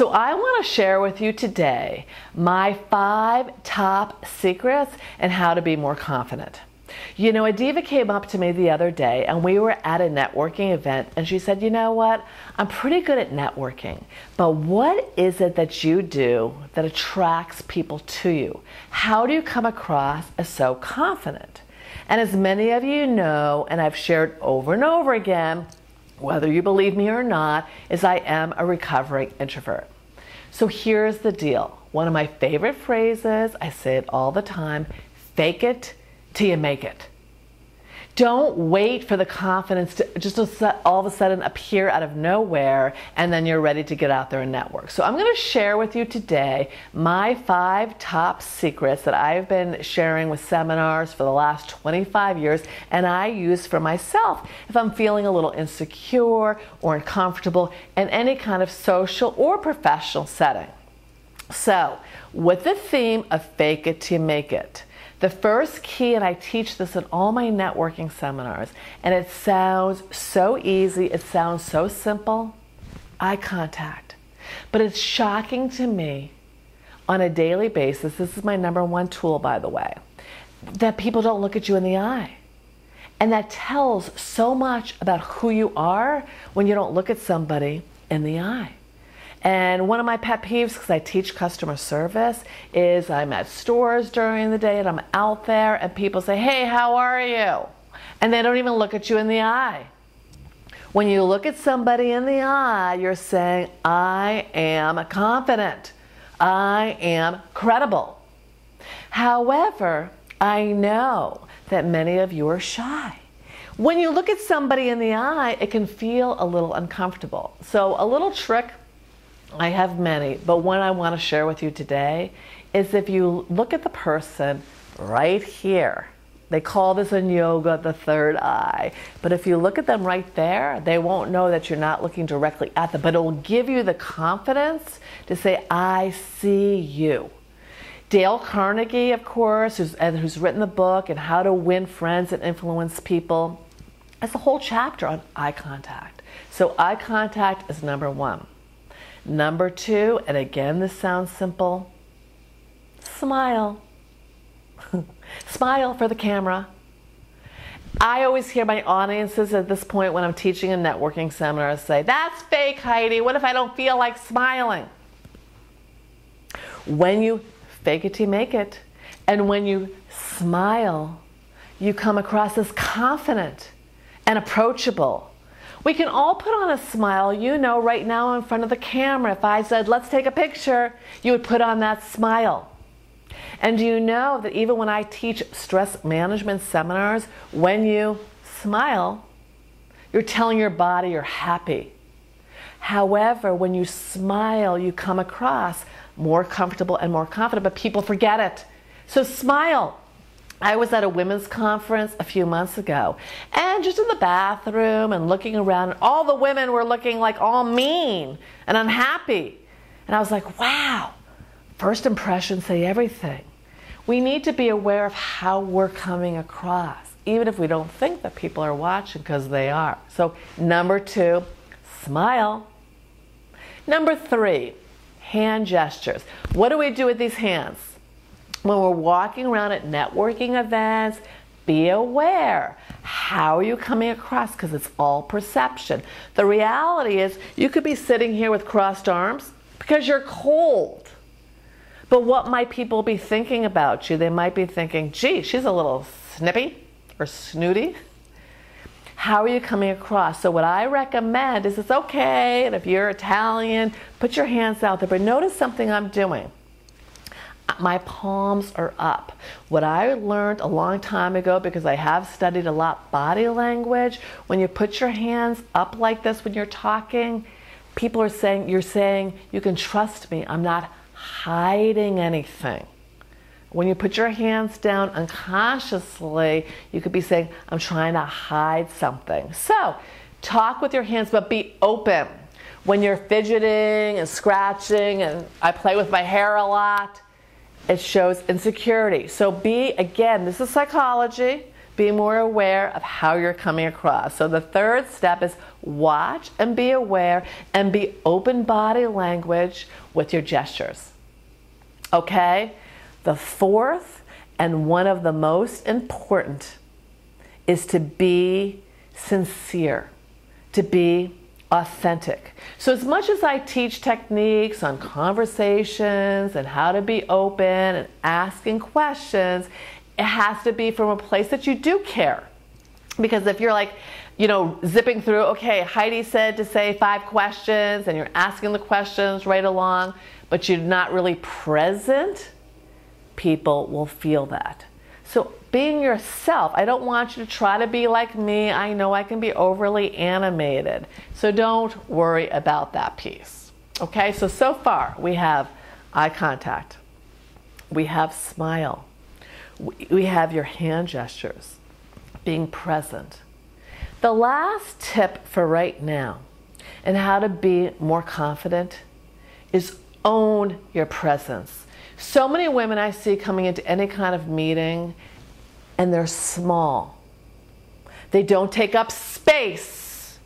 So I want to share with you today my 5 top secrets and how to be more confident. You know, Adiva came up to me the other day and we were at a networking event and she said, you know what, I'm pretty good at networking, but what is it that you do that attracts people to you? How do you come across as so confident? And as many of you know, and I've shared over and over again, whether you believe me or not, is I am a recovering introvert. So here's the deal. One of my favorite phrases, I say it all the time, fake it till you make it. Don't wait for the confidence to just all of a sudden appear out of nowhere and then you're ready to get out there and network. So I'm going to share with you today my 5 top secrets that I've been sharing with seminars for the last 25 years and I use for myself if I'm feeling a little insecure or uncomfortable in any kind of social or professional setting. So with the theme of fake it till you make it, the first key, and I teach this in all my networking seminars, and it sounds so easy, it sounds so simple, eye contact. But it's shocking to me on a daily basis, this is my #1 tool by the way, that people don't look at you in the eye. And that tells so much about who you are when you don't look at somebody in the eye. And one of my pet peeves, because I teach customer service, is I'm at stores during the day and I'm out there and people say, hey, how are you? And they don't even look at you in the eye. When you look at somebody in the eye, you're saying, I am confident. I am credible. However, I know that many of you are shy. When you look at somebody in the eye, it can feel a little uncomfortable. So a little trick, I have many, but one I want to share with you today is if you look at the person right here, they call this in yoga the third eye, but if you look at them right there, they won't know that you're not looking directly at them, but it will give you the confidence to say, I see you. Dale Carnegie, of course, who's written the book and How to Win Friends and Influence People, has a whole chapter on eye contact. So eye contact is #1. #2, and again this sounds simple, smile. Smile for the camera. I always hear my audiences at this point when I'm teaching a networking seminar say, that's fake, Heidi, what if I don't feel like smiling? When you fake it till you make it, and when you smile, you come across as confident and approachable. We can all put on a smile, you know, right now in front of the camera. If I said, let's take a picture, you would put on that smile. And do you know that even when I teach stress management seminars, when you smile, you're telling your body you're happy. However, when you smile, you come across more comfortable and more confident, but people forget it. So smile. I was at a women's conference a few months ago and just in the bathroom and looking around, all the women were looking like all mean and unhappy. And I was like, wow, first impressions say everything. We need to be aware of how we're coming across, even if we don't think that people are watching, because they are. So #2, smile. #3, hand gestures. What do we do with these hands? When we're walking around at networking events, be aware. How are you coming across? Because it's all perception. The reality is you could be sitting here with crossed arms because you're cold. But what might people be thinking about you? They might be thinking, gee, she's a little snippy or snooty. How are you coming across? So what I recommend is it's okay, and if you're Italian, put your hands out there, but notice something I'm doing. My palms are up. What I learned a long time ago, because I have studied a lot body language, when you put your hands up like this when you're talking, people are saying, you're saying, you can trust me, I'm not hiding anything. When you put your hands down unconsciously, you could be saying, I'm trying to hide something. So talk with your hands, but be open. When you're fidgeting and scratching, and I play with my hair a lot, it shows insecurity. So be, again, this is psychology, be more aware of how you're coming across. So the third step is watch and be aware and be open body language with your gestures. Okay? The fourth and one of the most important is to be sincere, to be authentic. So as much as I teach techniques on conversations and how to be open and asking questions, it has to be from a place that you do care. Because if you're like, zipping through, okay, Heidi said to say 5 questions, and you're asking the questions right along, but you're not really present, people will feel that. So being yourself, I don't want you to try to be like me. I know I can be overly animated. So don't worry about that piece. Okay, so far we have eye contact. We have smile. We have your hand gestures, being present. The last tip for right now and how to be more confident is own your presence. So many women I see coming into any kind of meeting and they're small. They don't take up space.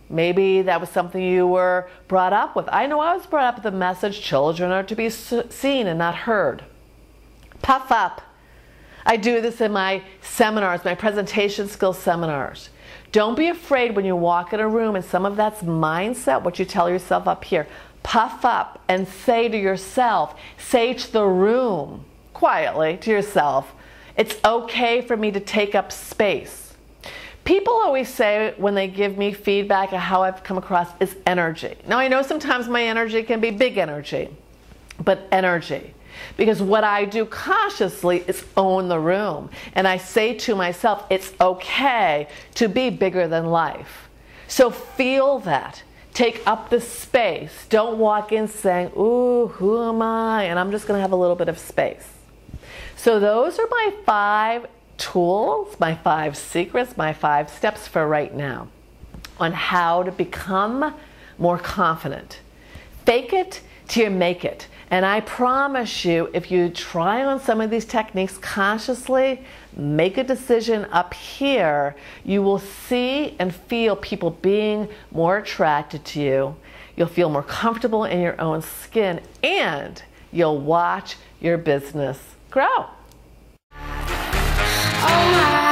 Maybe that was something you were brought up with. I know I was brought up with the message, children are to be seen and not heard. Puff up. I do this in my seminars, my presentation skills seminars. Don't be afraid when you walk in a room, and some of that's mindset, what you tell yourself up here. Puff up and say to yourself, say to the room, quietly to yourself, it's okay for me to take up space. People always say when they give me feedback of how I've come across is energy. Now I know sometimes my energy can be big energy, but energy. Because what I do consciously is own the room. And I say to myself, it's okay to be bigger than life. So feel that. Take up the space. Don't walk in saying, ooh, who am I? And I'm just going to have a little bit of space. So those are my 5 tools, my 5 secrets, my 5 steps for right now on how to become more confident. Fake it till you make it. And I promise you, if you try on some of these techniques consciously, make a decision up here, you will see and feel people being more attracted to you. You'll feel more comfortable in your own skin, and you'll watch your business grow. Oh my.